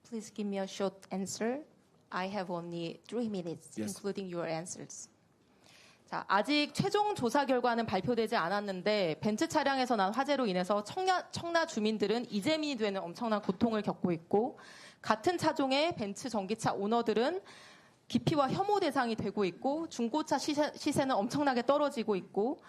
Please give me a short answer. I have only 3 minutes, Yes. including your answers. 자, 아직 최종 조사 결과는 발표되지 않았는데 벤츠 차량에서 난 화재로 인해서 청라 주민들은 이재민이 되는 엄청난 고통을 겪고 있고 같은 차종의 벤츠 전기차 오너들은 기피와 혐오 대상이 되고 있고 중고차 시세는 엄청나게 떨어지고 있고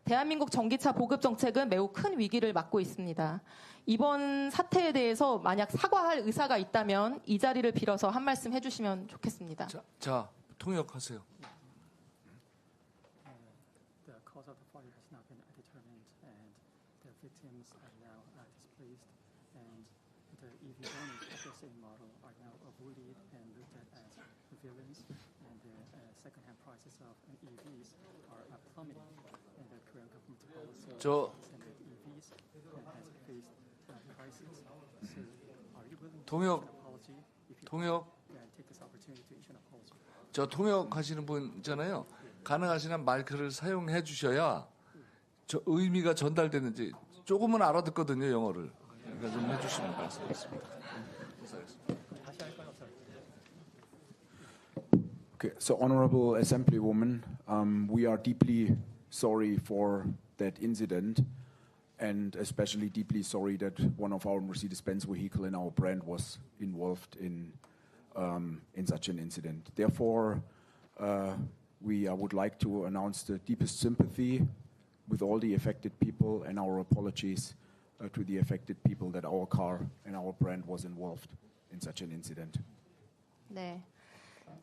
대한민국 전기차 보급 정책은 매우 큰 위기를 맞고 있습니다. 이번 사태에 대해서 만약 사과할 의사가 있다면 이 자리를 빌어서 한 말씀 해주시면 좋겠습니다. 자, 통역하세요. The cause of the fire has not been determined, and the victims are now displaced, and the EV owners of the same model are now avoided and looked at as villains, and the second-hand prices of EVs are plummeting, and the Korean government policy and the EVs has faced crisis. So, are you willing to issue an apology? If you 통역. take this opportunity to issue an apology. 저 통역하시는 분 있잖아요. 가능하시면 마이크를 사용해 주셔야 저 의미가 전달되는지 조금은 알아듣거든요, 영어를. 그러니까 좀 해주시면 감사하겠습니다. Okay, so Honorable Assemblywoman, we are deeply sorry for that incident, and especially deeply sorry that one of our Mercedes-Benz vehicle in our brand was involved in such an incident. Therefore, I would like to announce the deepest sympathy with all the affected people and our apologies to the affected people that our car and our brand was involved in such an incident. 네.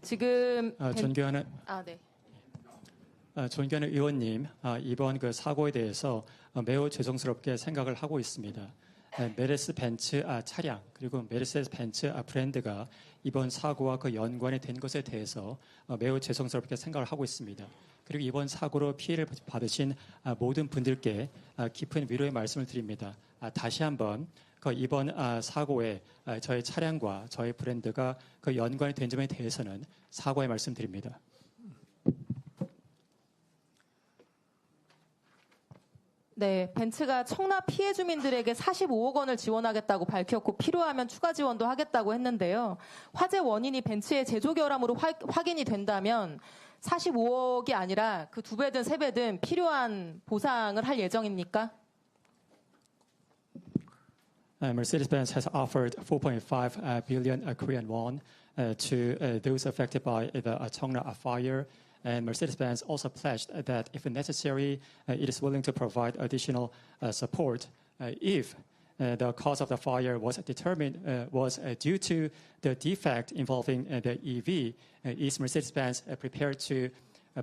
지금 존경하는 네. 존경하는 의원님, 이번 그 사고에 대해서 매우 죄송스럽게 생각을 하고 있습니다. 메르스 벤츠 차량 그리고 메르세스 벤츠 브랜드가 이번 사고와 그 연관이 된 것에 대해서 매우 죄송스럽게 생각을 하고 있습니다. 그리고 이번 사고로 피해를 받으신 모든 분들께 깊은 위로의 말씀을 드립니다. 다시 한번 그 이번 사고에 저희 차량과 저희 브랜드가 그 연관이 된 점에 대해서는 사과의 말씀드립니다. 네, 벤츠가 청라 피해 주민들에게 45억 원을 지원하겠다고 밝혔고 필요하면 추가 지원도 하겠다고 했는데요. 화재 원인이 벤츠의 제조 결함으로 확인이 된다면 45억이 아니라 그 2배든 3배든 필요한 보상을 할 예정입니까? Mercedes-Benz has offered 4.5 billion Korean won to those affected by the Cheongna fire. And Mercedes-Benz also pledged that if necessary, it is willing to provide additional support if the cause of the fire was determined was due to the defect involving the EV. Is Mercedes-Benz prepared to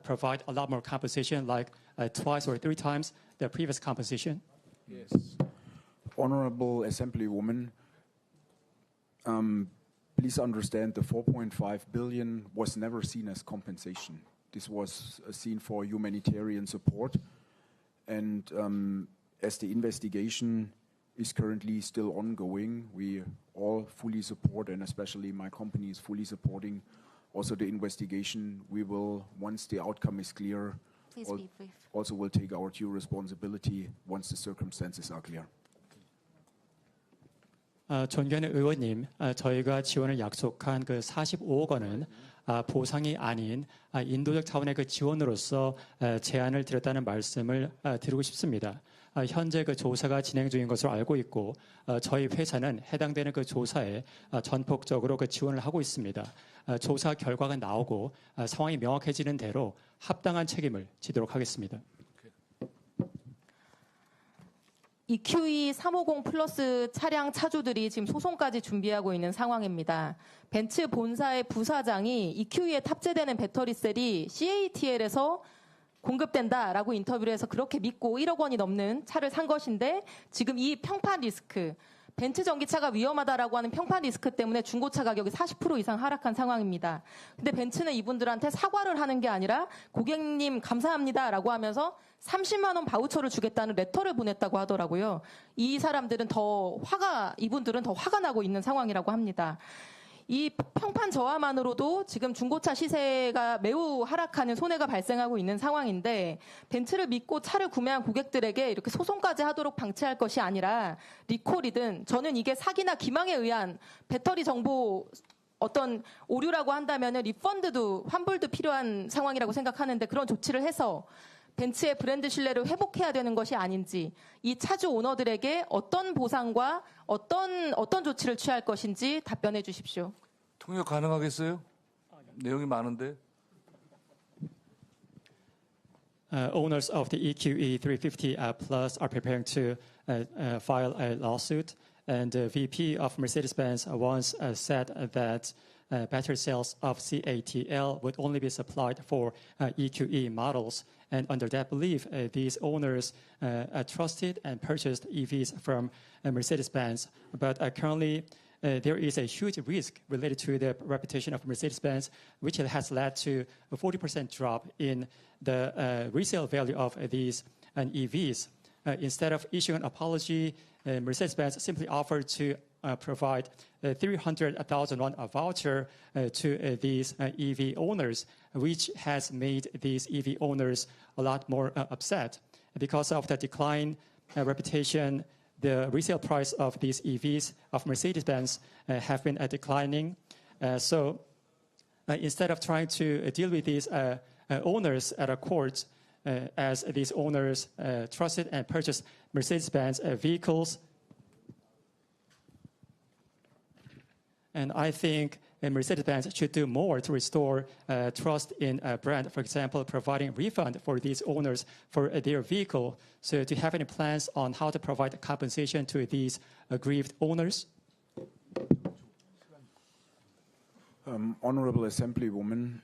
provide a lot more compensation, like twice or 3 times the previous compensation? Yes. Honorable Assemblywoman, please understand the 4.5 billion was never seen as compensation. This was seen for humanitarian support, and as the investigation is currently still ongoing, we all fully support, and especially my company is fully supporting also the investigation. We will, once the outcome is clear, Please be brief. also will take our due responsibility once the circumstances are clear. 존경하는 의원님, 저희가 지원을 약속한 그 45억 원은 보상이 아닌 인도적 차원의 그 지원으로서 제안을 드렸다는 말씀을 드리고 싶습니다. 현재 그 조사가 진행 중인 것으로 알고 있고 저희 회사는 해당되는 그 조사에 전폭적으로 그 지원을 하고 있습니다. 조사 결과가 나오고 상황이 명확해지는 대로 합당한 책임을 지도록 하겠습니다. EQE 350 플러스 차량 차주들이 지금 소송까지 준비하고 있는 상황입니다. 벤츠 본사의 부사장이 EQE에 탑재되는 배터리셀이 CATL에서 공급된다라고 인터뷰를 해서 그렇게 믿고 1억 원이 넘는 차를 산 것인데 지금 이 평판 리스크, 벤츠 전기차가 위험하다라고 하는 평판 리스크 때문에 중고차 가격이 40% 이상 하락한 상황입니다. 근데 벤츠는 이분들한테 사과를 하는 게 아니라 고객님 감사합니다라고 하면서 30만 원 바우처를 주겠다는 레터를 보냈다고 하더라고요. 이분들은 더 화가 나고 있는 상황이라고 합니다. 이 평판 저하만으로도 지금 중고차 시세가 매우 하락하는 손해가 발생하고 있는 상황인데 벤츠를 믿고 차를 구매한 고객들에게 이렇게 소송까지 하도록 방치할 것이 아니라 리콜이든 저는 이게 사기나 기망에 의한 배터리 정보 어떤 오류라고 한다면 리펀드도 환불도 필요한 상황이라고 생각하는데 그런 조치를 해서 벤츠의 브랜드 신뢰를 회복해야 되는 것이 아닌지 이 차주 오너들에게 어떤 보상과 어떤 조치를 취할 것인지 답변해 주십시오. 통역 가능하겠어요? 내용이 많은데. Owners of the EQE 350 Plus are preparing to file a lawsuit, and the VP of Mercedes-Benz once said that battery cells of CATL would only be supplied for EQE models. And under that belief, these owners trusted and purchased EVs from Mercedes-Benz. But currently, there is a huge risk related to the reputation of Mercedes-Benz, which has led to a 40% drop in the resale value of these EVs. Instead of issuing an apology, Mercedes-Benz simply offered to provide 300,000 won voucher to these EV owners, which has made these EV owners a lot more upset. Because of the decline reputation, the resale price of these EVs of Mercedes-Benz have been declining. So instead of trying to deal with these owners at a court, as these owners trusted and purchased Mercedes-Benz vehicles, and I think Mercedes-Benz should do more to restore trust in a brand. For example, providing refund for these owners for their vehicle. So do you have any plans on how to provide compensation to these aggrieved owners? Honorable Assemblywoman,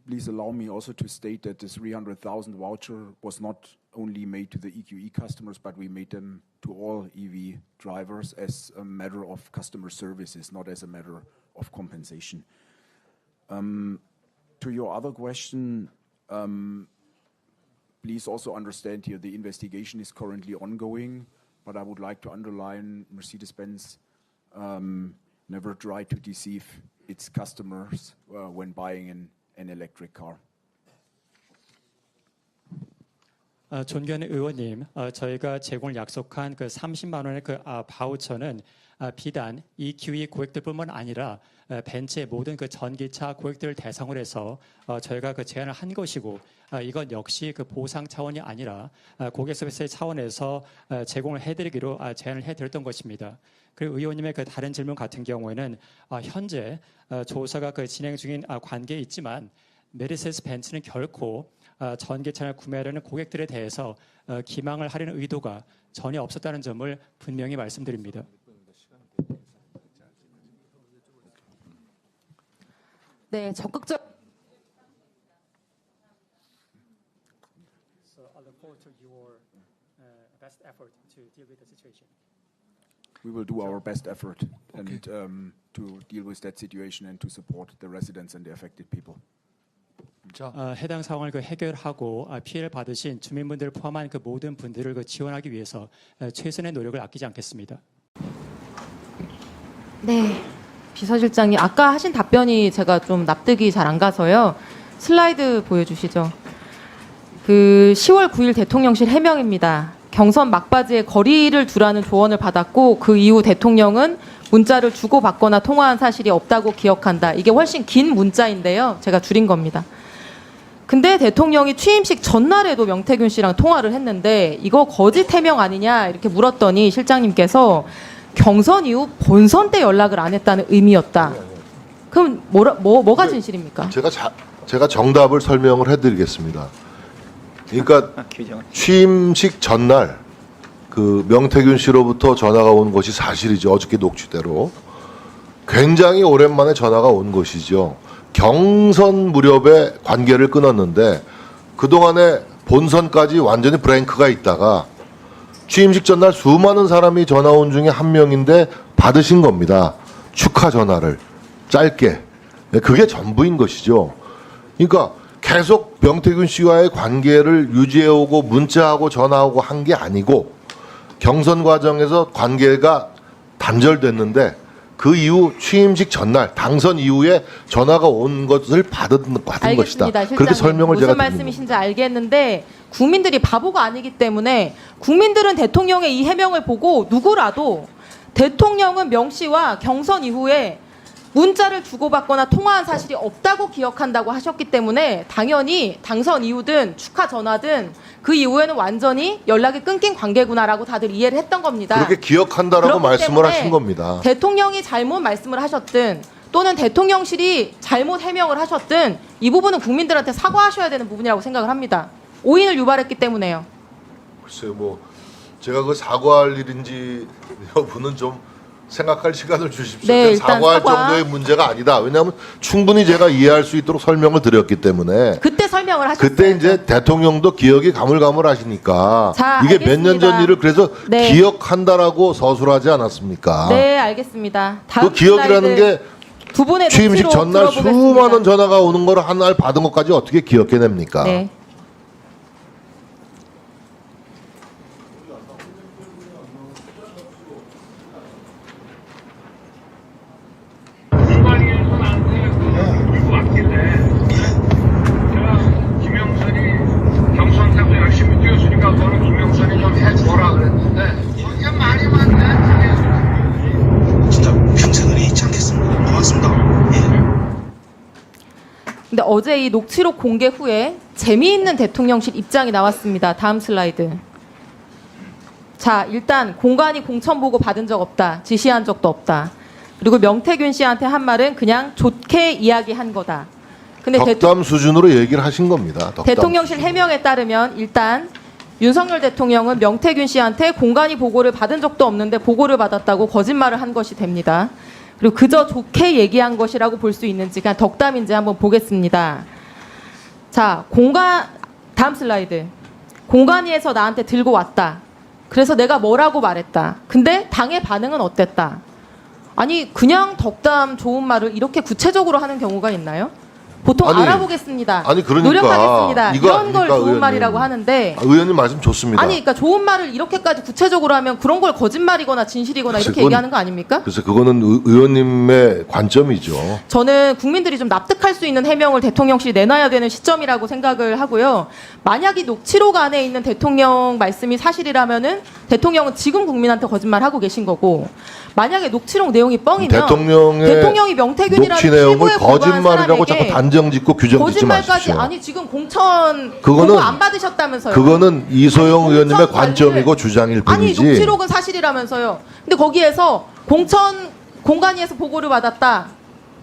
please allow me also to state that this 300,000 voucher was not only made to the EQE customers, but we made them to all EV drivers as a matter of customer services, not as a matter of compensation. To your other question, please also understand here the investigation is currently ongoing, but I would like to underline Mercedes-Benz never try to deceive its customers when buying an electric car. 존경하는 의원님, 저희가 제공을 약속한 그 30만 원의 그 바우처는 비단 EQE 고객들뿐만 아니라 벤츠의 모든 그 전기차 고객들을 대상으로 해서 저희가 그 제안을 한 것이고, 이건 역시 그 보상 차원이 아니라 고객 서비스의 차원에서 제공을 해드리기로 제안을 해드렸던 것입니다. 그리고 의원님의 그 다른 질문 같은 경우에는 현재 조사가 그 진행 중인 관계에 있지만 메르세데스 벤츠는 결코 전기차를 구매하려는 고객들에 대해서 기망을 하려는 의도가 전혀 없었다는 점을 분명히 말씀드립니다. 네, 적극적. So I look forward to your best effort to deal with the situation. We will do our best effort and to deal with that situation and to support the residents and the affected people. 자, 해당 상황을 그 해결하고 피해를 받으신 주민분들을 포함한 그 모든 분들을 그 지원하기 위해서 최선의 노력을 아끼지 않겠습니다. 네, 비서실장님 아까 하신 답변이 제가 좀 납득이 잘 안 가서요. 슬라이드 보여주시죠. 그 10월 9일 대통령실 해명입니다. 경선 막바지에 거리를 두라는 조언을 받았고 그 이후 대통령은 문자를 주고받거나 통화한 사실이 없다고 기억한다. 이게 훨씬 긴 문자인데요. 제가 줄인 겁니다. 근데 대통령이 취임식 전날에도 명태균 씨랑 통화를 했는데 이거 거짓 해명 아니냐 이렇게 물었더니 실장님께서 경선 이후 본선 때 연락을 안 했다는 의미였다. 그럼 뭐가 진실입니까? 제가 정답을 설명을 해드리겠습니다. 그러니까 취임식 전날 그 명태균 씨로부터 전화가 온 것이 사실이죠. 어저께 녹취대로 굉장히 오랜만에 전화가 온 것이죠. 경선 무렵에 관계를 끊었는데 그동안에 본선까지 완전히 브레이크가 있다가 취임식 전날 수많은 사람이 전화 온 중에 한 명인데 받으신 겁니다. 축하 전화를 짧게. 그게 전부인 것이죠. 그러니까 계속 명태균 씨와의 관계를 유지해오고 문자하고 전화하고 한 게 아니고 경선 과정에서 관계가 단절됐는데 그 이후 취임식 전날 당선 이후에 전화가 온 것을 받은 것이다. 알겠습니다. 실장님. 그렇게 설명을 제가 무슨 말씀이신지 알겠는데 국민들이 바보가 아니기 때문에 국민들은 대통령의 이 해명을 보고 누구라도 대통령은 명 씨와 경선 이후에 문자를 주고받거나 통화한 사실이 없다고 기억한다고 하셨기 때문에 당연히 당선 이후든 축하 전화든 그 이후에는 완전히 연락이 끊긴 관계구나라고 다들 이해를 했던 겁니다. 그렇게 기억한다라고 그렇기 말씀을 때문에 하신 겁니다. 대통령이 잘못 말씀을 하셨든 또는 대통령실이 잘못 해명을 하셨든 이 부분은 국민들한테 사과하셔야 되는 부분이라고 생각을 합니다. 오인을 유발했기 때문에요. 글쎄요, 뭐 제가 그 사과할 일인지 여부는 좀 생각할 시간을 주십시오. 네, 일단 사과할 사과. 정도의 문제가 아니다. 왜냐하면 충분히 제가 이해할 수 있도록 설명을 드렸기 때문에 그때 설명을 하셨어요. 그때 이제 대통령도 기억이 가물가물하시니까 자, 이게 몇 년 전 알겠습니다. 일을 그래서 네. 기억한다라고 서술하지 않았습니까? 네, 알겠습니다. 다음 그 기억이라는 슬라이드 게 두 분의 취임식 녹취록 전날 들어보겠습니다. 수많은 전화가 오는 걸 한 날 받은 것까지 어떻게 기억해냅니까? 네. 공관위에서 나한테 이거 왔길래 제가 김영선이 경선에서 열심히 뛰었으니까 너는 김영선이 좀 해줘라 그랬는데 이게 많이 맞네. 진짜 평생을 잊지 않겠습니다. 고맙습니다. 예. 근데 어제 이 녹취록 공개 후에 재미있는 대통령실 입장이 나왔습니다. 다음 슬라이드. 자, 일단 공관이 공천 보고 받은 적 없다. 지시한 적도 없다. 그리고 명태균 씨한테 한 말은 그냥 좋게 이야기한 거다. 근데 덕담 수준으로 얘기를 하신 겁니다. 덕담 대통령실 수준. 해명에 따르면 일단 윤석열 대통령은 명태균 씨한테 공관위 보고를 받은 적도 없는데 보고를 받았다고 거짓말을 한 것이 됩니다. 그리고 그저 좋게 얘기한 것이라고 볼 수 있는지 그냥 덕담인지 한번 보겠습니다. 자, 다음 슬라이드. 공관위에서 나한테 들고 왔다. 그래서 내가 뭐라고 말했다. 근데 당의 반응은 어땠다. 아니 그냥 덕담 좋은 말을 이렇게 구체적으로 하는 경우가 있나요? 보통 아니, 알아보겠습니다. 아니, 그러니까 노력하겠습니다. 이거 이런 걸 아닙니까, 좋은 의원님. 말이라고 하는데 의원님 말씀 좋습니다. 아니 그러니까 좋은 말을 이렇게까지 구체적으로 하면 그런 걸 거짓말이거나 진실이거나 이렇게 그건- 얘기하는 거 아닙니까? 그래서 그거는 의원님의 관점이죠. 저는 국민들이 좀 납득할 수 있는 해명을 대통령실이 내놔야 되는 시점이라고 생각을 하고요. 만약 이 녹취록 안에 있는 대통령 말씀이 사실이라면은 대통령은 지금 국민한테 거짓말하고 계신 거고 만약에 녹취록 내용이 뻥이면 대통령이 명태균이라는 녹취 내용을 피고에 불과한 거짓말이라고 사람에게 자꾸 단정짓고 규정짓지 거짓말까지 마십시오. 아니 지금 공천 그거는- 보고 안 받으셨다면서요. 그거는 이소영 아니, 의원님의 공천 관점이고 관리를- 주장일 아니 뿐이지. 녹취록은 사실이라면서요. 근데 거기에서 공관위에서 보고를 받았다.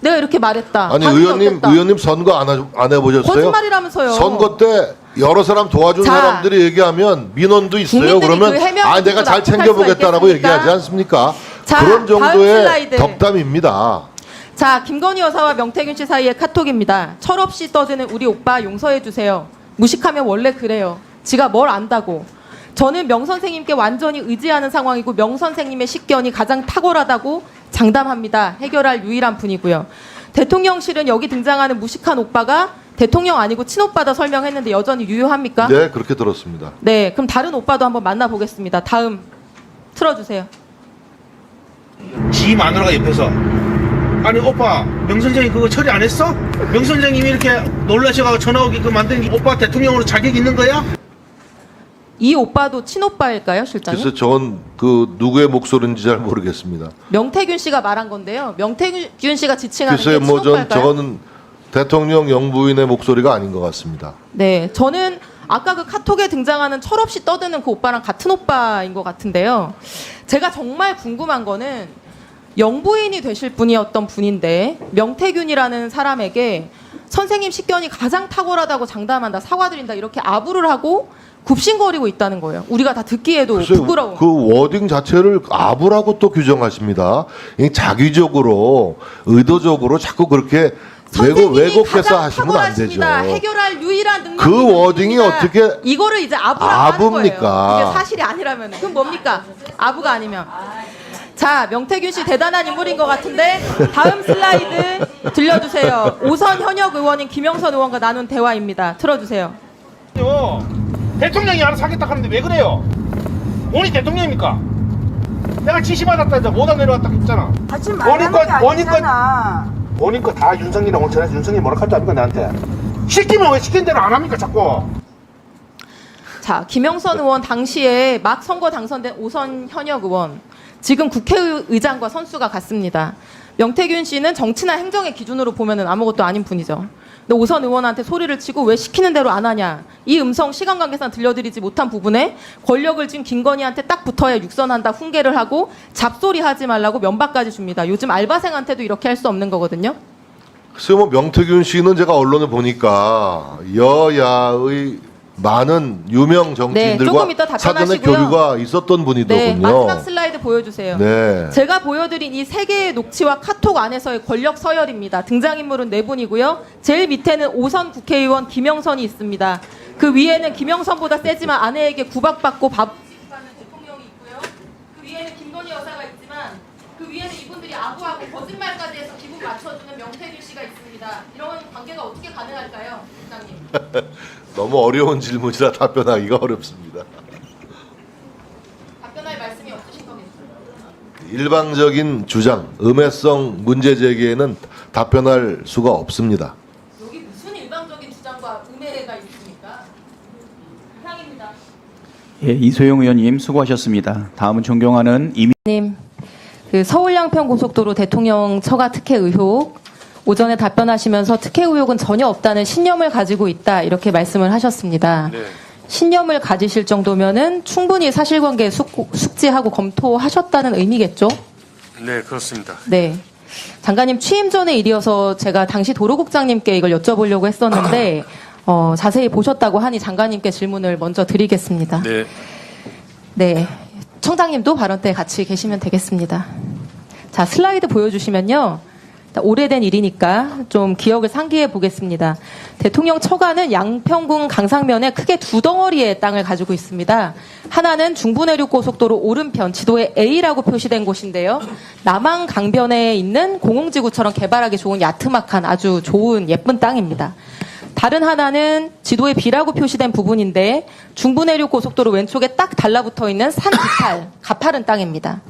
내가 이렇게 말했다. 아니 반응이 의원님 어땠다. 의원님 선거 안 해보셨어요? 거짓말이라면서요. 선거 때 여러 사람 도와준 자, 사람들이 얘기하면 민원도 있어요. 국민들이 그러면 그 해명을 아 내가 듣고 잘 납득할 챙겨보겠다라고 수가 있겠습니까? 얘기하지 않습니까? 자, 그런 다음 정도의 슬라이드. 덕담입니다. 자, 김건희 여사와 명태균 씨 사이의 카톡입니다. 철없이 떠드는 우리 오빠 용서해 주세요. 무식하면 원래 그래요. 지가 뭘 안다고. 저는 명 선생님께 완전히 의지하는 상황이고 명 선생님의 식견이 가장 탁월하다고 장담합니다. 해결할 유일한 분이고요. 대통령실은 여기 등장하는 무식한 오빠가 대통령 아니고 친오빠다 설명했는데 여전히 유효합니까? 네 그렇게 들었습니다. 네, 그럼 다른 오빠도 한번 만나보겠습니다. 다음 틀어주세요. 지 마누라가 옆에서 아니 오빠 명 선생님 그거 처리 안 했어? 명 선생님이 이렇게 놀라셔가지고 전화 오게끔 만든 게 오빠 대통령으로 자격 있는 거야? 이 오빠도 친오빠일까요, 실장님? 그래서 전 그 누구의 목소리인지 잘 모르겠습니다. 명태균 씨가 말한 건데요. 명태균 씨가 지칭하는 게 글쎄요, 뭐 전 친오빠일까요? 저거는 대통령 영부인의 목소리가 아닌 것 같습니다. 네, 저는 아까 그 카톡에 등장하는 철없이 떠드는 그 오빠랑 같은 오빠인 것 같은데요. 제가 정말 궁금한 거는 영부인이 되실 분이었던 분인데 명태균이라는 사람에게 선생님 식견이 가장 탁월하다고 장담한다, 사과드린다 이렇게 아부를 하고 굽신거리고 있다는 거예요. 우리가 다 듣기에도 글쎄요, 부끄러운. 그 워딩 자체를 아부라고 또 규정하십니다. 이 자기적으로 의도적으로 자꾸 그렇게 선생님이 왜곡해서 가장 하시면 안 되죠. 탁월하십니다. 해결할 유일한 능력이 그 워딩이 있습니다. 어떻게 이거를 이제 아부라고 하는 아부입니까? 거예요. 이게 사실이 아니라면 그럼 뭡니까? 아부가 아니면. 자, 명태균 씨 대단한 인물인 것 같은데 다음 슬라이드 들려주세요. 오선 현역 의원인 김영선 의원과 나눈 대화입니다. 틀어주세요. 대통령이 알아서 하겠다 하는데 왜 그래요? 오늘 대통령입니까? 내가 지시받았다 이제 못안 내려왔다 했잖아. 하지 말라는 게 아니잖아. 본인 거 다 윤석이랑 온천해서 윤석이 뭐라 할줄 압니까 나한테? 시키면 왜 시킨 대로 안 합니까 자꾸? 자, 김영선 의원 당시에 막 선거 당선된 5선 현역 의원, 지금 국회의장과 선수가 같습니다. 명태균 씨는 정치나 행정의 기준으로 보면은 아무것도 아닌 분이죠. 근데 5선 의원한테 소리를 치고 왜 시키는 대로 안 하냐. 이 음성 시간 관계상 들려드리지 못한 부분에 권력을 쥔 김건희한테 딱 붙어야 육선한다 훈계를 하고 잡소리 하지 말라고 면박까지 줍니다. 요즘 알바생한테도 이렇게 할 수 없는 거거든요. 글쎄요, 뭐 명태균 씨는 제가 언론에 보니까 여야의 많은 유명 조금 정치인들과 이따 사전에 답변하시고요. 교류가 있었던 분이더군요. 네, 마지막 슬라이드 보여주세요. 네. 제가 보여드린 이 세 개의 녹취와 카톡 안에서의 권력 서열입니다. 등장인물은 4분이고요. 제일 밑에는 5선 국회의원 김영선이 있습니다. 그 위에는 김영선보다 세지만 아내에게 구박받고 밥하는 대통령이 있고요. 그 위에는 김건희 여사가 있지만 그 위에는 이분들이 아부하고 거짓말까지 해서 기분 맞춰주는 명태균 씨가 있습니다. 이런 관계가 어떻게 가능할까요, 국장님? 너무 어려운 질문이라 답변하기가 어렵습니다. 답변할 말씀이 없으신 거겠죠? 일방적인 주장, 음해성 문제 제기에는 답변할 수가 없습니다. 여기 무슨 일방적인 주장과 음해가 있습니까? 이상입니다. 예, 이소영 의원님 수고하셨습니다. 다음은 존경하는 님, 그 서울 양평 고속도로 대통령 처가 특혜 의혹 오전에 답변하시면서 특혜 의혹은 전혀 없다는 신념을 가지고 있다 이렇게 말씀을 하셨습니다. 네. 신념을 가지실 정도면은 충분히 사실관계 숙지하고 검토하셨다는 의미겠죠? 네, 그렇습니다. 네. 장관님 취임 전의 일이어서 제가 당시 도로국장님께 이걸 여쭤보려고 했었는데 자세히 보셨다고 하니 장관님께 질문을 먼저 드리겠습니다. 네. 네. 청장님도 발언 때 같이 계시면 되겠습니다. 자, 슬라이드 보여주시면요. 오래된 일이니까 좀 기억을 상기해 보겠습니다. 대통령 처가는 양평군 강상면에 크게 두 덩어리의 땅을 가지고 있습니다. 하나는 중부내륙고속도로 오른편 지도에 A라고 표시된 곳인데요. 남한 강변에 있는 공흥지구처럼 개발하기 좋은 야트막한 아주 좋은 예쁜 땅입니다. 다른 하나는 지도에 B라고 표시된 부분인데 중부내륙고속도로 왼쪽에 딱 달라붙어 있는 산비탈, 가파른 땅입니다.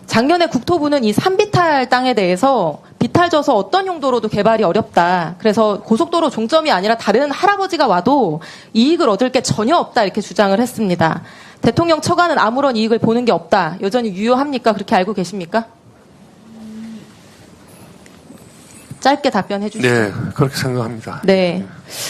작년에 국토부는 이 산비탈 땅에 대해서 비탈져서 어떤 용도로도 개발이 어렵다. 그래서 고속도로 종점이 아니라 다른 할아버지가 와도 이익을 얻을 게 전혀 없다 이렇게 주장을 했습니다. 대통령 처가는 아무런 이익을 보는 게 없다. 여전히 유효합니까? 그렇게 알고 계십니까? 짧게 답변해 주시죠. 네, 그렇게 생각합니다. 네.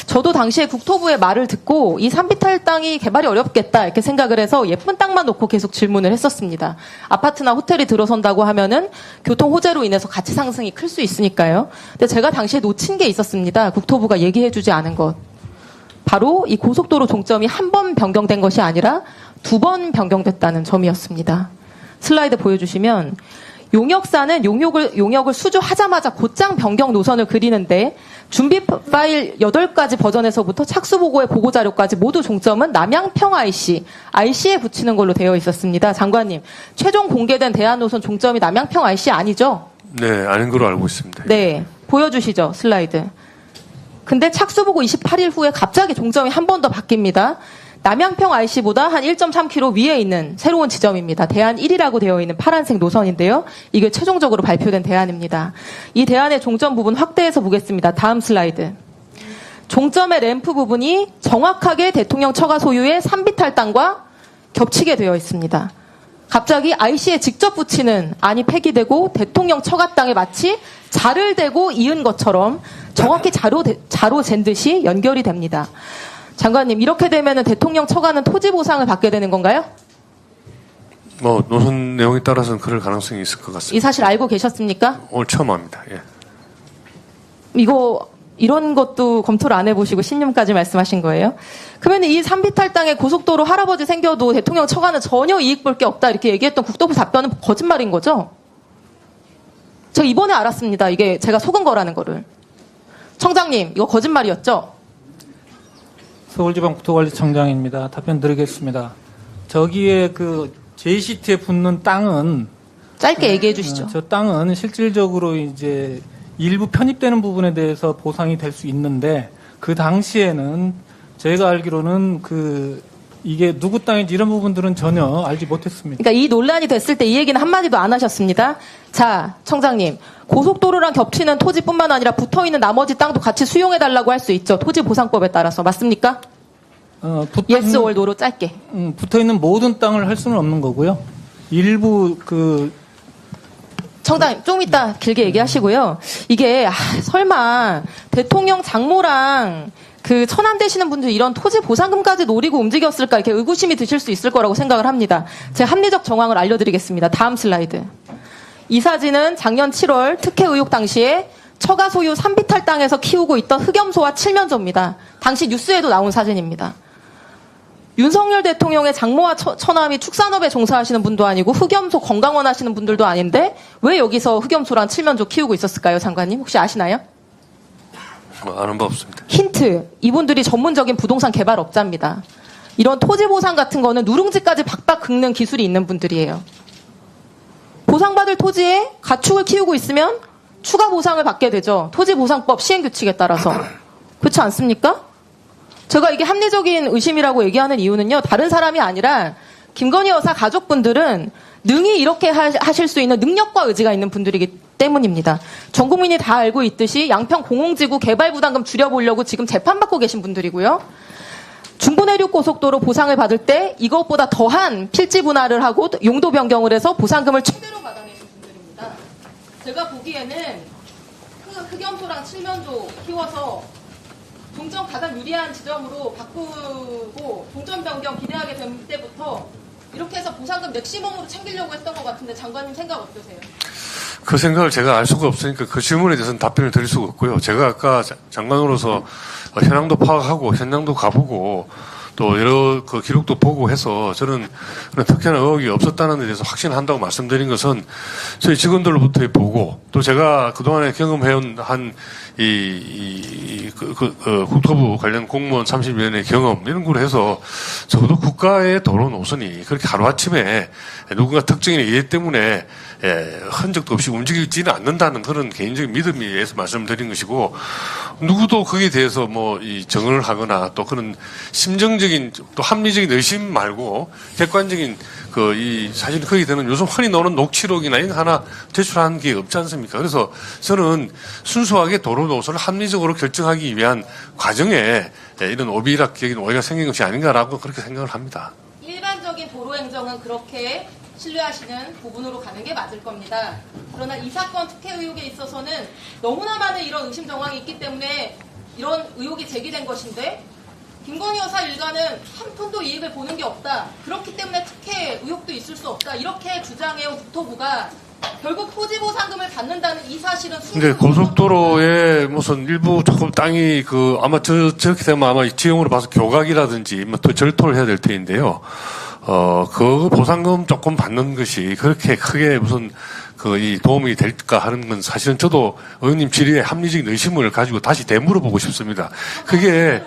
저도 당시에 국토부의 말을 듣고 이 산비탈 땅이 개발이 어렵겠다 이렇게 생각을 해서 예쁜 땅만 놓고 계속 질문을 했었습니다. 아파트나 호텔이 들어선다고 하면은 교통 호재로 인해서 가치 상승이 클 수 있으니까요. 근데 제가 당시에 놓친 게 있었습니다. 국토부가 얘기해 주지 않은 것. 바로 이 고속도로 종점이 한 번 변경된 것이 아니라 2번 변경됐다는 점이었습니다. 슬라이드 보여주시면 용역사는 용역을 수주하자마자 곧장 변경 노선을 그리는데 준비 파일 8가지 버전에서부터 착수보고의 보고자료까지 모두 종점은 남양평 IC에 붙이는 걸로 되어 있었습니다. 장관님, 최종 공개된 대안노선 종점이 남양평 IC 아니죠? 네, 아닌 걸로 알고 있습니다. 네, 보여주시죠, 슬라이드. 근데 착수보고 28일 후에 갑자기 종점이 한 번 더 바뀝니다. 남양평 IC보다 한 1.3km 위에 있는 새로운 지점입니다. 대안 1이라고 되어 있는 파란색 노선인데요. 이게 최종적으로 발표된 대안입니다. 이 대안의 종점 부분 확대해서 보겠습니다. 다음 슬라이드. 종점의 램프 부분이 정확하게 대통령 처가 소유의 산비탈 땅과 겹치게 되어 있습니다. 갑자기 IC에 직접 붙이는 안이 폐기되고 대통령 처가 땅에 마치 자를 대고 이은 것처럼 정확히 자로 잰 듯이 연결이 됩니다. 장관님, 이렇게 되면 대통령 처가는 토지 보상을 받게 되는 건가요? 뭐 노선 내용에 따라서는 그럴 가능성이 있을 것 같습니다. 이 사실 알고 계셨습니까? 오늘 처음 합니다. 예. 이런 것도 검토를 안 해보시고 신념까지 말씀하신 거예요? 그러면 이 산비탈 땅에 고속도로 할아버지 생겨도 대통령 처가는 전혀 이익 볼 게 없다 이렇게 얘기했던 국토부 답변은 거짓말인 거죠? 저 이번에 알았습니다. 이게 제가 속은 거라는 거를. 청장님, 이거 거짓말이었죠? 서울지방국토관리청장입니다. 답변 드리겠습니다. 저기에 그 JCT에 붙는 땅은 짧게 얘기해 주시죠. 저 땅은 실질적으로 이제 일부 편입되는 부분에 대해서 보상이 될 수 있는데 그 당시에는 저희가 알기로는 그 이게 누구 땅인지 이런 부분들은 전혀 알지 못했습니다. 그러니까 이 논란이 됐을 때 이 얘기는 한마디도 안 하셨습니다. 자, 청장님. 고속도로랑 겹치는 토지뿐만 아니라 붙어있는 나머지 땅도 같이 수용해달라고 할 수 있죠. 토지보상법에 따라서. 맞습니까? 예스 월 노로 짧게. 붙어있는 모든 땅을 할 수는 없는 거고요. 일부 청장님, 좀 이따 길게 얘기하시고요. 이게, 설마, 대통령 장모랑 그 천안되시는 분들 이런 토지 보상금까지 노리고 움직였을까 이렇게 의구심이 드실 수 있을 거라고 생각을 합니다. 제 합리적 정황을 알려드리겠습니다. 다음 슬라이드. 이 사진은 작년 7월 특혜 의혹 당시에 처가 소유 산비탈 땅에서 키우고 있던 흑염소와 칠면조입니다. 당시 뉴스에도 나온 사진입니다. 윤석열 대통령의 장모와 처남이 축산업에 종사하시는 분도 아니고 흑염소 건강원 하시는 분들도 아닌데 왜 여기서 흑염소랑 칠면조 키우고 있었을까요, 장관님? 혹시 아시나요? 아는 바 없습니다. 힌트. 이분들이 전문적인 부동산 개발업자입니다. 이런 토지 보상 같은 거는 누룽지까지 박박 긁는 기술이 있는 분들이에요. 보상받을 토지에 가축을 키우고 있으면 추가 보상을 받게 되죠. 토지보상법 시행규칙에 따라서. 그렇지 않습니까? 제가 이게 합리적인 의심이라고 얘기하는 이유는요. 다른 사람이 아니라 김건희 여사 가족분들은 능히 이렇게 하실 수 있는 능력과 의지가 있는 분들이기 때문입니다. 전 국민이 다 알고 있듯이 양평 공홍지구 개발 부담금 줄여보려고 지금 재판받고 계신 분들이고요. 중부내륙 고속도로 보상을 받을 때 이것보다 더한 필지 분할을 하고 용도 변경을 해서 보상금을 최대로 받아내신 분들입니다. 제가 보기에는 흑염소랑 칠면조 키워서 종점 가장 유리한 지점으로 바꾸고 종점 변경 비대하게 된 때부터 이렇게 해서 보상금 맥시멈으로 챙기려고 했던 것 같은데 장관님 생각 어떠세요? 그 생각을 제가 알 수가 없으니까 그 질문에 대해서는 답변을 드릴 수가 없고요. 제가 아까 장관으로서 현황도 파악하고 현장도 가보고 또 여러 그 기록도 보고 해서 저는 그런 특혜나 의혹이 없었다는 데 대해서 확신한다고 말씀드린 것은 저희 직원들로부터 보고 또 제가 그동안에 경험해온 국토부 관련 공무원 30년의 경험 이런 걸 해서 적어도 국가의 도로 노선이 그렇게 하루아침에 누군가 특정인의 이해 때문에 흔적도 없이 움직이지는 않는다는 그런 개인적인 믿음에 의해서 말씀드린 것이고 누구도 거기에 대해서 뭐 이 정언을 하거나 또 그런 심정적인 또 합리적인 의심 말고 객관적인 사실 거기 되는 요즘 흔히 나오는 녹취록이나 이런 거 하나 제출한 게 없지 않습니까? 그래서 저는 순수하게 도로 노선을 합리적으로 결정하기 위한 과정에 이런 오비락적인 오해가 생긴 것이 아닌가라고 그렇게 생각을 합니다. 일반적인 도로 행정은 그렇게 신뢰하시는 부분으로 가는 게 맞을 겁니다. 그러나 이 사건 특혜 의혹에 있어서는 너무나 많은 이런 의심 정황이 있기 때문에 이런 의혹이 제기된 것인데 김건희 여사 일가는 한 푼도 이익을 보는 게 없다. 그렇기 때문에 특혜 의혹도 있을 수 없다. 이렇게 주장해온 국토부가 결국 토지보상금을 받는다는 이 사실은 근데 고속도로에 무슨 일부 조금 땅이 아마 저렇게 되면 아마 지형으로 봐서 교각이라든지 뭐 또 절토를 해야 될 테인데요. 그 보상금 조금 받는 것이 그렇게 크게 무슨 이 도움이 될까 하는 건 사실은 저도 의원님 질의에 합리적인 의심을 가지고 다시 되물어보고 싶습니다. 그게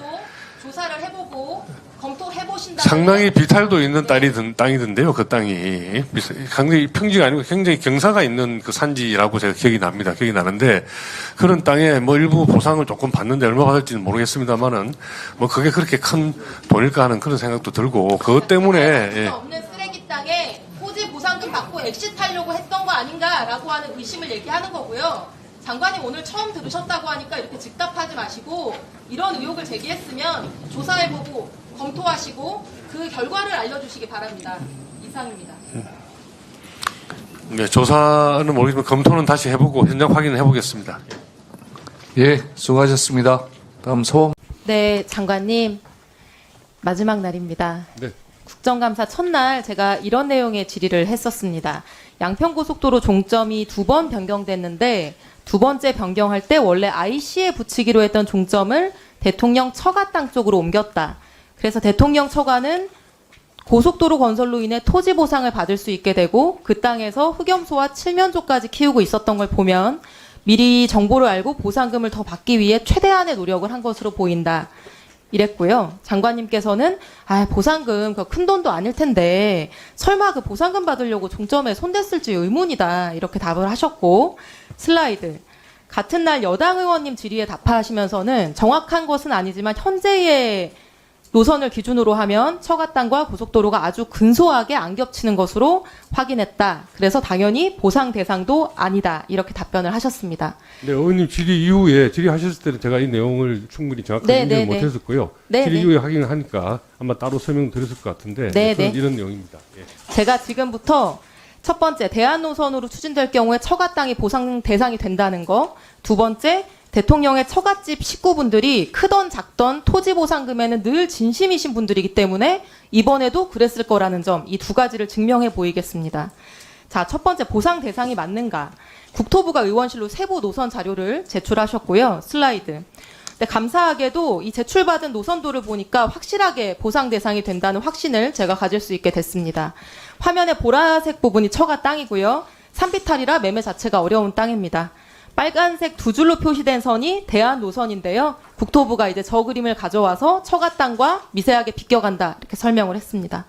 조사를 해보고 검토해보신다. 상당히 비탈도 있는 땅이던데요. 그 땅이 굉장히 평지가 아니고 굉장히 경사가 있는 그 산지라고 제가 기억이 나는데 그런 땅에 뭐 일부 보상을 조금 받는데 얼마 받을지는 모르겠습니다만은 뭐 그게 그렇게 큰 돈일까 하는 그런 생각도 들고 그것 때문에 없는 쓰레기 땅에 토지 보상금 받고 엑시트하려고 했던 거 아닌가라고 하는 의심을 얘기하는 거고요. 장관님 오늘 처음 들으셨다고 하니까 이렇게 즉답하지 마시고 이런 의혹을 제기했으면 조사해보고 검토하시고 그 결과를 알려주시기 바랍니다. 이상입니다. 네, 조사는 모르겠지만 검토는 다시 해보고 현장 확인을 해보겠습니다. 예, 수고하셨습니다. 다음 소원. 네, 장관님 마지막 날입니다. 네. 국정감사 첫날 제가 이런 내용의 질의를 했었습니다. 양평고속도로 종점이 2번 변경됐는데 두 번째 변경할 때 원래 IC에 붙이기로 했던 종점을 대통령 처가 땅 쪽으로 옮겼다. 그래서 대통령 처가는 고속도로 건설로 인해 토지 보상을 받을 수 있게 되고 그 땅에서 흑염소와 칠면조까지 키우고 있었던 걸 보면 미리 정보를 알고 보상금을 더 받기 위해 최대한의 노력을 한 것으로 보인다. 이랬고요. 장관님께서는 보상금 큰 돈도 아닐 텐데 설마 그 보상금 받으려고 종점에 손댔을지 의문이다. 이렇게 답을 하셨고 슬라이드. 같은 날 여당 의원님 질의에 답하시면서는 정확한 것은 아니지만 현재의 노선을 기준으로 하면 처가 땅과 고속도로가 아주 근소하게 안 겹치는 것으로 확인했다. 그래서 당연히 보상 대상도 아니다. 이렇게 답변을 하셨습니다. 네, 의원님 질의하셨을 때는 제가 이 내용을 충분히 정확하게 인정 못했었고요. 질의 이후에 확인을 하니까 아마 따로 설명드렸을 것 같은데 저는 이런 내용입니다. 예. 제가 지금부터 첫 번째, 대안 노선으로 추진될 경우에 처가 땅이 보상 대상이 된다는 거. 두 번째, 대통령의 처갓집 식구분들이 크던 작던 토지 보상금에는 늘 진심이신 분들이기 때문에 이번에도 그랬을 거라는 점, 이 두 가지를 증명해 보이겠습니다. 자, 첫 번째, 보상 대상이 맞는가? 국토부가 의원실로 세부 노선 자료를 제출하셨고요. 슬라이드. 근데 감사하게도 이 제출받은 노선도를 보니까 확실하게 보상 대상이 된다는 확신을 제가 가질 수 있게 됐습니다. 화면의 보라색 부분이 처가 땅이고요. 산비탈이라 매매 자체가 어려운 땅입니다. 빨간색 두 줄로 표시된 선이 대안 노선인데요. 국토부가 이제 저 그림을 가져와서 처가 땅과 미세하게 비껴간다 이렇게 설명을 했습니다.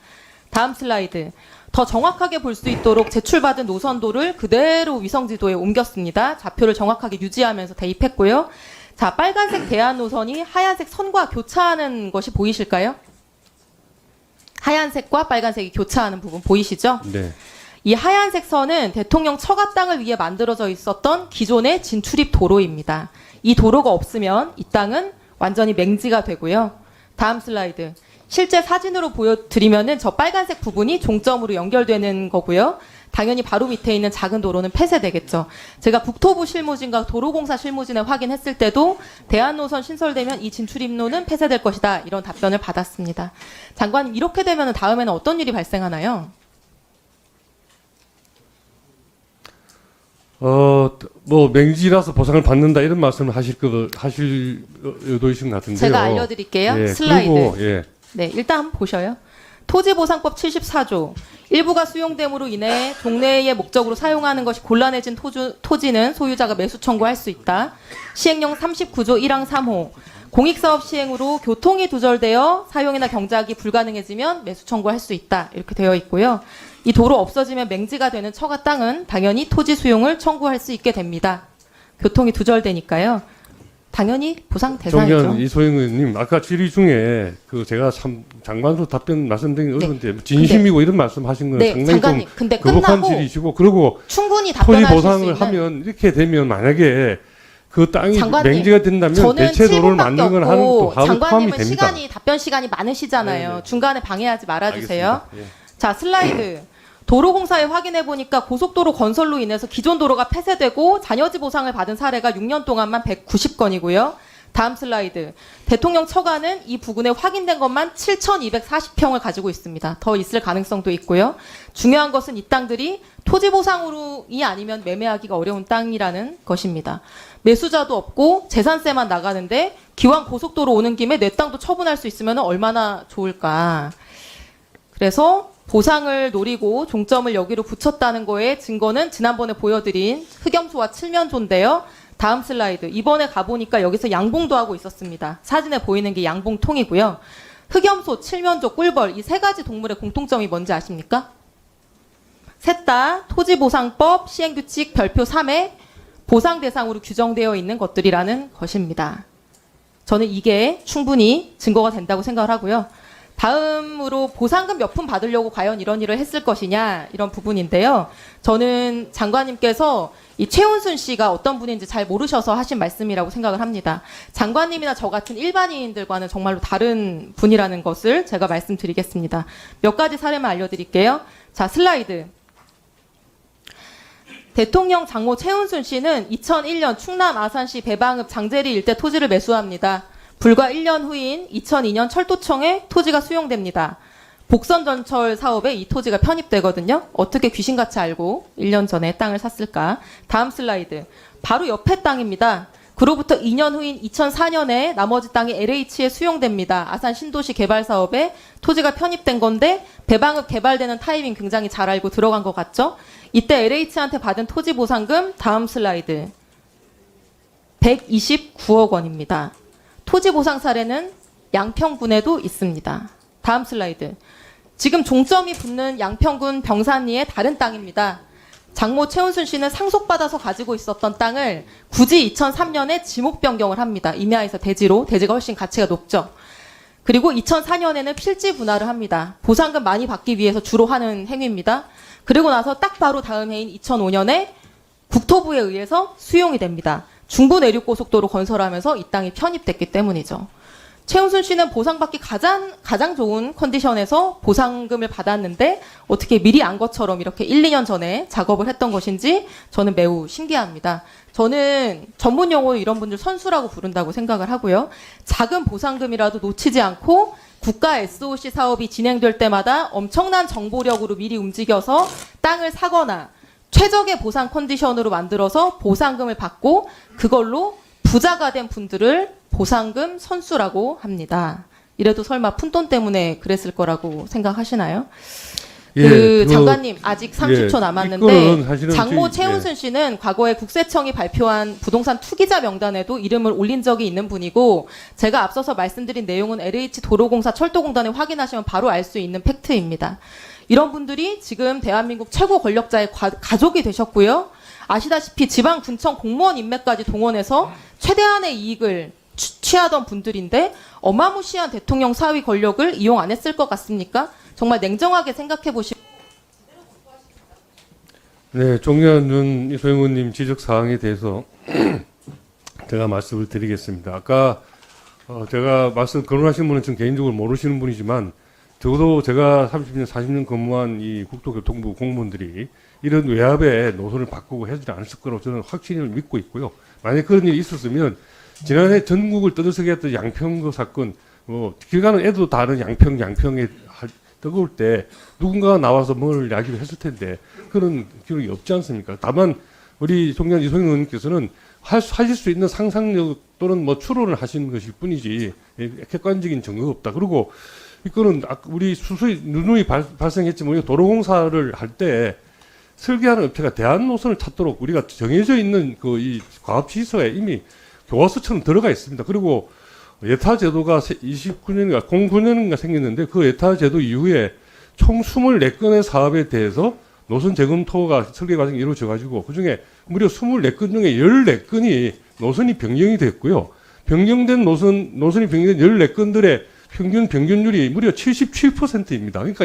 다음 슬라이드. 더 정확하게 볼 수 있도록 제출받은 노선도를 그대로 위성지도에 옮겼습니다. 좌표를 정확하게 유지하면서 대입했고요. 자, 빨간색 대안 노선이 하얀색 선과 교차하는 것이 보이실까요? 하얀색과 빨간색이 교차하는 부분 보이시죠? 네. 이 하얀색 선은 대통령 처가 땅을 위해 만들어져 있었던 기존의 진출입 도로입니다. 이 도로가 없으면 이 땅은 완전히 맹지가 되고요. 다음 슬라이드. 실제 사진으로 보여드리면은 저 빨간색 부분이 종점으로 연결되는 거고요. 당연히 바로 밑에 있는 작은 도로는 폐쇄되겠죠. 제가 국토부 실무진과 도로공사 실무진에 확인했을 때도 대안노선 신설되면 이 진출입로는 폐쇄될 것이다. 이런 답변을 받았습니다. 장관님, 이렇게 되면 다음에는 어떤 일이 발생하나요? 뭐 맹지라서 보상을 받는다 이런 말씀을 하실 의도이신 것 같은데요. 제가 알려드릴게요. 예, 슬라이드. 그리고, 예. 네, 일단 한번 보셔요. 토지보상법 74조. 일부가 수용됨으로 인해 동네의 목적으로 사용하는 것이 곤란해진 토지는 소유자가 매수 청구할 수 있다. 시행령 39조 1항 3호. 공익사업 시행으로 교통이 두절되어 사용이나 경작이 불가능해지면 매수 청구할 수 있다. 이렇게 되어 있고요. 이 도로 없어지면 맹지가 되는 처가 땅은 당연히 토지 수용을 청구할 수 있게 됩니다. 교통이 두절되니까요. 당연히 보상 대상이죠. 존경하는 이소영 의원님, 아까 질의 중에 제가 참 장관으로 답변 말씀드리기 어려운데 진심이고 이런 말씀하신 건 상당히 장관님, 근데 좀 거북한 끝나고 질의시고, 그리고 충분히 토지 답변하실 수 보상을 있는 하면 이렇게 되면 만약에 그 땅이 장관님, 맹지가 된다면 저는 대체 도로를 7분밖에 만드는 건 하는 것도 없고 포함이 장관님은 됩니다. 답변 시간이 많으시잖아요. 네네. 중간에 방해하지 말아주세요. 알겠습니다. 예. 자, 슬라이드. 도로공사에 확인해 보니까 고속도로 건설로 인해서 기존 도로가 폐쇄되고 잔여지 보상을 받은 사례가 6년 동안만 190건이고요. 다음 슬라이드. 대통령 처가는 이 부근에 확인된 것만 7,240평을 가지고 있습니다. 더 있을 가능성도 있고요. 중요한 것은 이 땅들이 토지 보상으로이 아니면 매매하기가 어려운 땅이라는 것입니다. 매수자도 없고 재산세만 나가는데 기왕 고속도로 오는 김에 내 땅도 처분할 수 있으면 얼마나 좋을까. 그래서 보상을 노리고 종점을 여기로 붙였다는 거에 증거는 지난번에 보여드린 흑염소와 칠면조인데요. 다음 슬라이드. 이번에 가보니까 여기서 양봉도 하고 있었습니다. 사진에 보이는 게 양봉통이고요. 흑염소, 칠면조, 꿀벌 이 세 가지 동물의 공통점이 뭔지 아십니까? 셋 다 토지보상법 시행규칙 별표 3에 보상 대상으로 규정되어 있는 것들이라는 것입니다. 저는 이게 충분히 증거가 된다고 생각을 하고요. 다음으로 보상금 몇 푼 받으려고 과연 이런 일을 했을 것이냐 이런 부분인데요. 저는 장관님께서 이 최은순 씨가 어떤 분인지 잘 모르셔서 하신 말씀이라고 생각을 합니다. 장관님이나 저 같은 일반인들과는 정말로 다른 분이라는 것을 제가 말씀드리겠습니다. 몇 가지 사례만 알려드릴게요. 자, 슬라이드. 대통령 장모 최은순 씨는 2001년 충남 아산시 배방읍 장제리 일대 토지를 매수합니다. 불과 1년 후인 2002년 철도청에 토지가 수용됩니다. 복선전철 사업에 이 토지가 편입되거든요. 어떻게 귀신같이 알고 1년 전에 땅을 샀을까? 다음 슬라이드. 바로 옆에 땅입니다. 그로부터 2년 후인 2004년에 나머지 땅이 LH에 수용됩니다. 아산 신도시 개발 사업에 토지가 편입된 건데 배방읍 개발되는 타이밍 굉장히 잘 알고 들어간 것 같죠? 이때 LH한테 받은 토지 보상금 다음 슬라이드. 129억 원입니다. 토지 보상 사례는 양평군에도 있습니다. 다음 슬라이드. 지금 종점이 붙는 양평군 병산리의 다른 땅입니다. 장모 최은순 씨는 상속받아서 가지고 있었던 땅을 굳이 2003년에 지목 변경을 합니다. 임야에서 대지로. 대지가 훨씬 가치가 높죠. 그리고 2004년에는 필지 분할을 합니다. 보상금 많이 받기 위해서 주로 하는 행위입니다. 그리고 나서 딱 바로 다음 해인 2005년에 국토부에 의해서 수용이 됩니다. 중부내륙고속도로 건설하면서 이 땅이 편입됐기 때문이죠. 최은순 씨는 보상받기 가장 좋은 컨디션에서 보상금을 받았는데 어떻게 미리 안 것처럼 이렇게 1, 2년 전에 작업을 했던 것인지 저는 매우 신기합니다. 저는 전문 용어로 이런 분들 선수라고 부른다고 생각을 하고요. 작은 보상금이라도 놓치지 않고 국가 SOC 사업이 진행될 때마다 엄청난 정보력으로 미리 움직여서 땅을 사거나 최적의 보상 컨디션으로 만들어서 보상금을 받고 그걸로 부자가 된 분들을 보상금 선수라고 합니다. 이래도 설마 푼돈 때문에 그랬을 거라고 생각하시나요? 장관님 아직 30초 남았는데 장모 최은순 씨는 과거에 국세청이 발표한 부동산 투기자 명단에도 이름을 올린 적이 있는 분이고 제가 앞서서 말씀드린 내용은 LH도로공사 철도공단에 확인하시면 바로 알 수 있는 팩트입니다. 이런 분들이 지금 대한민국 최고 권력자의 가족이 되셨고요. 아시다시피 지방군청 공무원 인맥까지 동원해서 최대한의 이익을 취하던 분들인데 어마무시한 대통령 사위 권력을 이용 안 했을 것 같습니까? 정말 냉정하게 생각해 보시고. 네, 종려는 이소영 의원님 지적 사항에 대해서 제가 말씀을 드리겠습니다. 아까 제가 거론하신 분은 좀 개인적으로 모르시는 분이지만 적어도 제가 30년, 40년 근무한 이 국토교통부 공무원들이 이런 외압의 노선을 바꾸고 하지 않았을 거라고 저는 확신을 믿고 있고요. 만약 그런 일이 있었으면 지난해 전국을 떠들썩게 했던 양평 사건, 길 가는 애도 다른 양평에 뜨거울 때 누군가가 나와서 뭘 이야기를 했을 텐데 그런 기록이 없지 않습니까? 다만 우리 종년 이소영 의원님께서는 하실 수 있는 상상력 또는 추론을 하시는 것일 뿐이지 객관적인 증거가 없다. 그리고 이거는 우리 누누이 발생했지만 우리가 도로공사를 할 때 설계하는 업체가 대안 노선을 찾도록 우리가 정해져 있는 이 과업지시서에 이미 교과서처럼 들어가 있습니다. 그리고 예타 제도가 29년인가 09년인가 생겼는데 그 예타 제도 이후에 총 24건의 사업에 대해서 노선 재검토가 설계 과정이 이루어져 가지고 그중에 무려 24건 중에 14건이 노선이 변경이 됐고요. 변경된 노선이 변경된 14건들의 평균율이 무려 77%입니다. 그러니까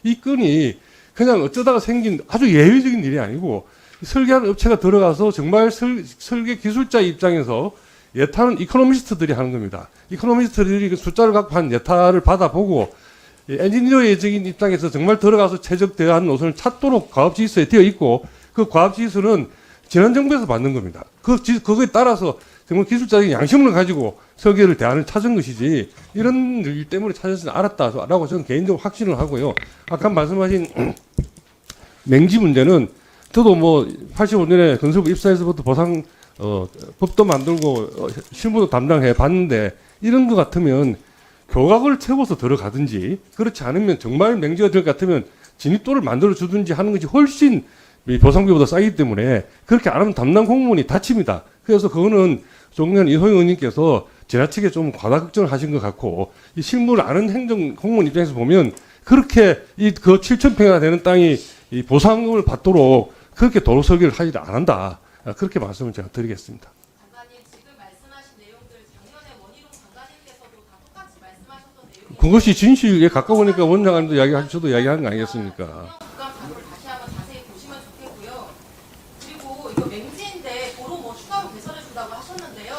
이 건이 그냥 어쩌다가 생긴 아주 예외적인 일이 아니고 설계하는 업체가 들어가서 정말 설계 기술자 입장에서 예타는 이코노미스트들이 하는 겁니다. 이코노미스트들이 그 숫자를 갖고 한 예타를 받아보고 엔지니어적인 입장에서 정말 들어가서 최적대한 노선을 찾도록 과업지시서에 되어 있고 그 과업지시서는 지난 정부에서 만든 겁니다. 그거에 따라서 정말 기술자적인 양심을 가지고 설계를 대안을 찾은 것이지 이런 일 때문에 찾았을 알았다라고 저는 개인적으로 확신을 하고요. 아까 말씀하신 맹지 문제는 저도 85년에 건설부 입사해서부터 보상 법도 만들고 실무도 담당해 봤는데 이런 것 같으면 교각을 채워서 들어가든지 그렇지 않으면 정말 맹지가 될 것 같으면 진입도를 만들어 주든지 하는 것이 훨씬 보상비보다 싸기 때문에 그렇게 안 하면 담당 공무원이 다칩니다. 그래서 그거는 종년 이소영 의원님께서 지나치게 좀 과다 걱정을 하신 것 같고 이 실무를 아는 행정 공무원 입장에서 보면 그렇게 그 7,000평이나 되는 땅이 이 보상금을 받도록 그렇게 도로 설계를 하지 안 한다. 그렇게 말씀을 제가 드리겠습니다. 장관님 지금 말씀하신 내용들 작년에 원희룡 장관님께서도 다 똑같이 말씀하셨던 내용이 그것이 진실에 가까우니까 원장님도 이야기하셔도 이야기하는 거 아니겠습니까? 다시 한번 자세히 보시면 좋겠고요. 그리고 이거 맹지인데 도로 추가로 개설해 준다고 하셨는데요.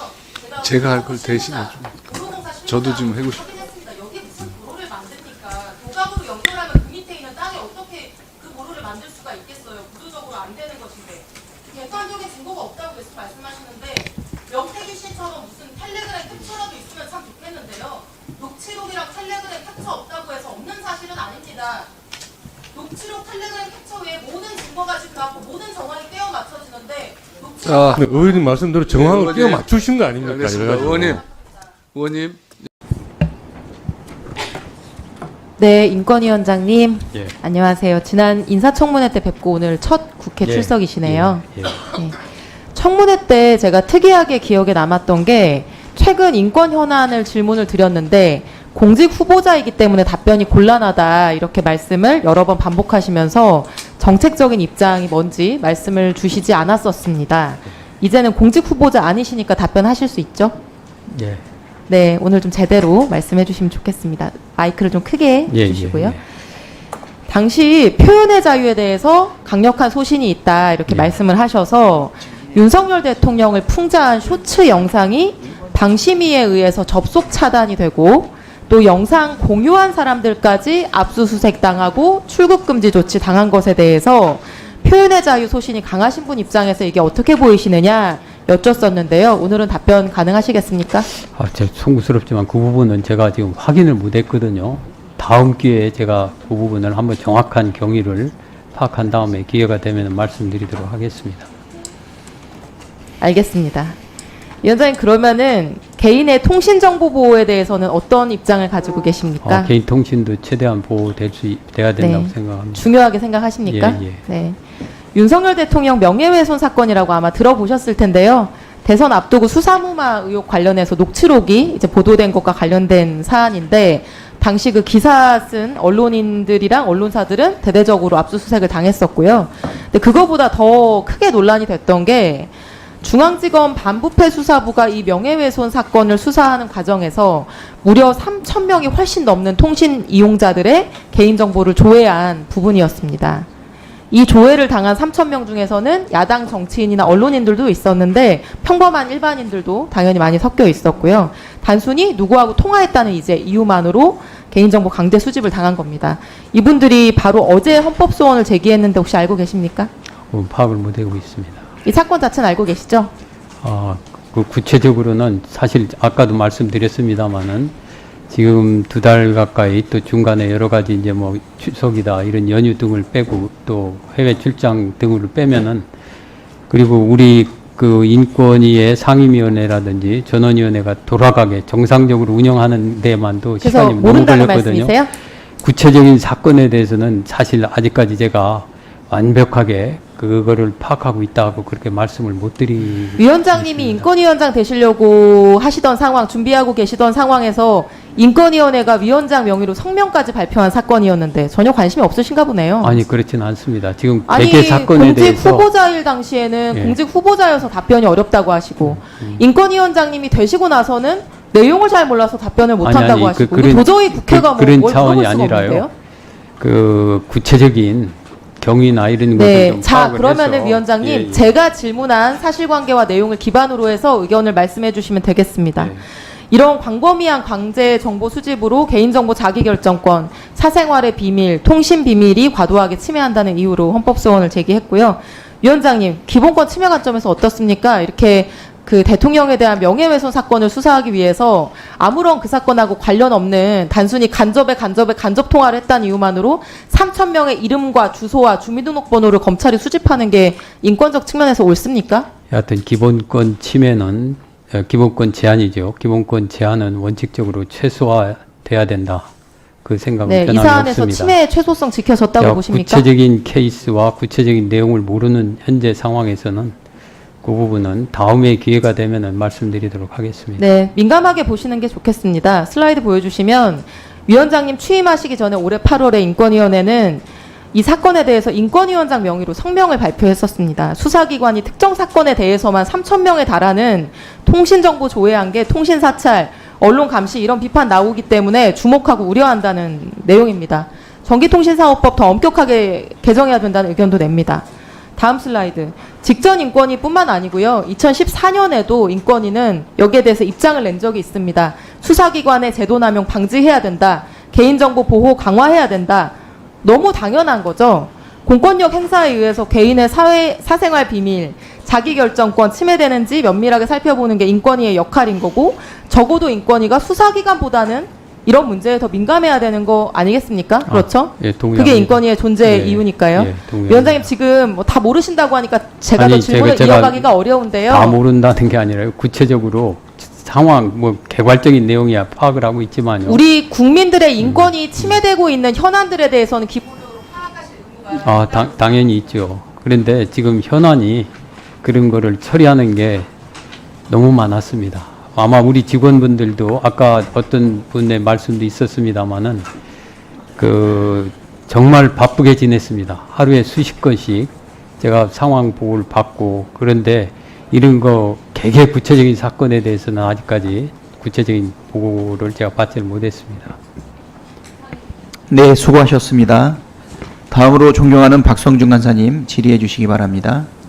제가 할 걸 대신해 좀. 저도 좀 해고 싶어요. 확인했습니다. 여기 무슨 도로를 만듭니까? 도각으로 연결하면 그 밑에 있는 땅에 어떻게 그 도로를 만들 수가 있겠어요? 구조적으로 안 되는 것인데. 객관적인 증거가 없다고 계속 말씀하시는데 명태균 씨처럼 무슨 텔레그램 캡처라도 있으면 참 좋겠는데요. 녹취록이랑 텔레그램 캡처 없다고 해서 없는 사실은 아닙니다. 녹취록 텔레그램 캡처 외에 모든 증거가 지금 나고 모든 정황이 꿰어 맞춰지는데 의원님 말씀대로 정황을 꿰어 맞추신 거 아닙니까? 의원님. 네, 인권위원장님. 예. 안녕하세요. 지난 인사청문회 때 뵙고 오늘 첫 국회 출석이시네요. 네. 청문회 때 제가 특이하게 기억에 남았던 게 최근 인권 현안을 질문을 드렸는데 공직 후보자이기 때문에 답변이 곤란하다 이렇게 말씀을 여러 번 반복하시면서 정책적인 입장이 뭔지 말씀을 주시지 않았었습니다. 이제는 공직 후보자 아니시니까 답변하실 수 있죠? 예. 네, 오늘 좀 제대로 말씀해 주시면 좋겠습니다. 마이크를 좀 크게 주시고요. 당시 표현의 자유에 대해서 강력한 소신이 있다 이렇게 말씀을 하셔서 윤석열 대통령을 풍자한 쇼츠 영상이 방심위에 의해서 접속 차단이 되고 또 영상 공유한 사람들까지 압수수색 당하고 출국 금지 조치 당한 것에 대해서 표현의 자유 소신이 강하신 분 입장에서 이게 어떻게 보이시느냐 여쭙었는데요. 오늘은 답변 가능하시겠습니까? 제가 송구스럽지만 그 부분은 제가 지금 확인을 못했거든요. 다음 기회에 제가 그 부분을 한번 정확한 경위를 파악한 다음에 기회가 되면 말씀드리도록 하겠습니다. 알겠습니다. 위원장님 그러면은 개인의 통신정보 보호에 대해서는 어떤 입장을 가지고 계십니까? 개인 통신도 최대한 보호돼야 된다고 생각합니다. 중요하게 생각하십니까? 예. 네. 윤석열 대통령 명예훼손 사건이라고 아마 들어보셨을 텐데요. 대선 앞두고 수사무마 의혹 관련해서 녹취록이 이제 보도된 것과 관련된 사안인데 당시 그 기사 쓴 언론인들이랑 언론사들은 대대적으로 압수수색을 당했었고요. 근데 그거보다 더 크게 논란이 됐던 게 중앙지검 반부패 수사부가 이 명예훼손 사건을 수사하는 과정에서 무려 3,000명이 훨씬 넘는 통신 이용자들의 개인정보를 조회한 부분이었습니다. 이 조회를 당한 3,000명 중에서는 야당 정치인이나 언론인들도 있었는데 평범한 일반인들도 당연히 많이 섞여 있었고요. 단순히 누구하고 통화했다는 이제 이유만으로 개인정보 강제 수집을 당한 겁니다. 이분들이 바로 어제 헌법소원을 제기했는데 혹시 알고 계십니까? 파악을 못하고 있습니다. 이 사건 자체는 알고 계시죠? 그 구체적으로는 사실 아까도 말씀드렸습니다마는 지금 2달 가까이 또 중간에 여러 가지 이제 뭐 추석이다 이런 연휴 등을 빼고 또 해외 출장 등을 빼면은 그리고 우리 그 인권위의 상임위원회라든지 전원위원회가 돌아가게 정상적으로 운영하는 데만도 시간이 너무 걸렸거든요. 말씀이세요? 구체적인 사건에 대해서는 사실 아직까지 제가 완벽하게 그거를 파악하고 있다고 그렇게 말씀을 못 드리겠습니다. 위원장님이 인권위원장 되시려고 하시던 상황, 준비하고 계시던 상황에서 인권위원회가 위원장 명의로 성명까지 발표한 사건이었는데 전혀 관심이 없으신가 보네요. 아니 그렇지는 않습니다. 지금 개개 사건에 공직 대해서 후보자일 당시에는 예. 공직 후보자여서 답변이 어렵다고 하시고 인권위원장님이 되시고 나서는 내용을 잘 몰라서 답변을 못한다고 하시고 이게 도저히 국회가 그런 뭘 차원이 물어볼 수가 아니라요. 없는데요. 그 구체적인 경위나 이런 것들 네, 좀 자 파악을 그러면은 해서 위원장님 제가 질문한 사실관계와 내용을 기반으로 해서 의견을 말씀해 주시면 되겠습니다. 이런 광범위한 강제 정보 수집으로 개인정보 자기결정권, 사생활의 비밀, 통신 비밀이 과도하게 침해한다는 이유로 헌법소원을 제기했고요. 위원장님, 기본권 침해 관점에서 어떻습니까? 이렇게 그 대통령에 대한 명예훼손 사건을 수사하기 위해서 아무런 그 사건하고 관련 없는 단순히 간접 통화를 했다는 이유만으로 3,000명의 이름과 주소와 주민등록번호를 검찰이 수집하는 게 인권적 측면에서 옳습니까? 여하튼 기본권 침해는 기본권 제한이죠. 기본권 제한은 원칙적으로 최소화돼야 된다. 그 생각은 네, 이 변함이 사안에서 없습니다. 침해의 최소성 지켜졌다고 보십니까? 구체적인 케이스와 구체적인 내용을 모르는 현재 상황에서는 그 부분은 다음에 기회가 되면 말씀드리도록 하겠습니다. 네, 민감하게 보시는 게 좋겠습니다. 슬라이드 보여주시면 위원장님 취임하시기 전에 올해 8월에 인권위원회는 이 사건에 대해서 인권위원장 명의로 성명을 발표했었습니다. 수사기관이 특정 사건에 대해서만 3,000명에 달하는 통신정보 조회한 게 통신사찰, 언론 감시 이런 비판 나오기 때문에 주목하고 우려한다는 내용입니다. 전기통신사업법 더 엄격하게 개정해야 된다는 의견도 냅니다. 다음 슬라이드. 직전 인권위뿐만 아니고요. 2014년에도 인권위는 여기에 대해서 입장을 낸 적이 있습니다. 수사기관의 제도남용 방지해야 된다. 개인정보 보호 강화해야 된다. 너무 당연한 거죠. 공권력 행사에 의해서 개인의 사생활 비밀, 자기결정권 침해되는지 면밀하게 살펴보는 게 인권위의 역할인 거고 적어도 인권위가 수사기관보다는 이런 문제에 더 민감해야 되는 거 아니겠습니까? 그렇죠? 예, 동의합니다. 그게 인권위의 존재의 이유니까요. 동의합니다. 위원장님 지금 뭐 다 모르신다고 하니까 제가 더 질문을 제가 이어가기가 어려운데요. 다 모른다는 게 아니라 구체적으로 상황 뭐 개괄적인 내용이야 파악을 하고 있지만요. 우리 국민들의 인권이 침해되고 있는 현안들에 대해서는 기본적으로 파악하실 의무가 당연히 있죠. 그런데 지금 현안이 그런 거를 처리하는 게 너무 많았습니다. 아마 우리 직원분들도 아까 어떤 분의 말씀도 있었습니다마는 그 정말 바쁘게 지냈습니다. 하루에 수십 건씩 제가 상황 보고를 받고 그런데 이런 거 개개 구체적인 사건에 대해서는 아직까지 구체적인 보고를 제가 받지를 못했습니다. 네, 수고하셨습니다. 다음으로 존경하는 박성준 간사님 질의해 주시기 바랍니다.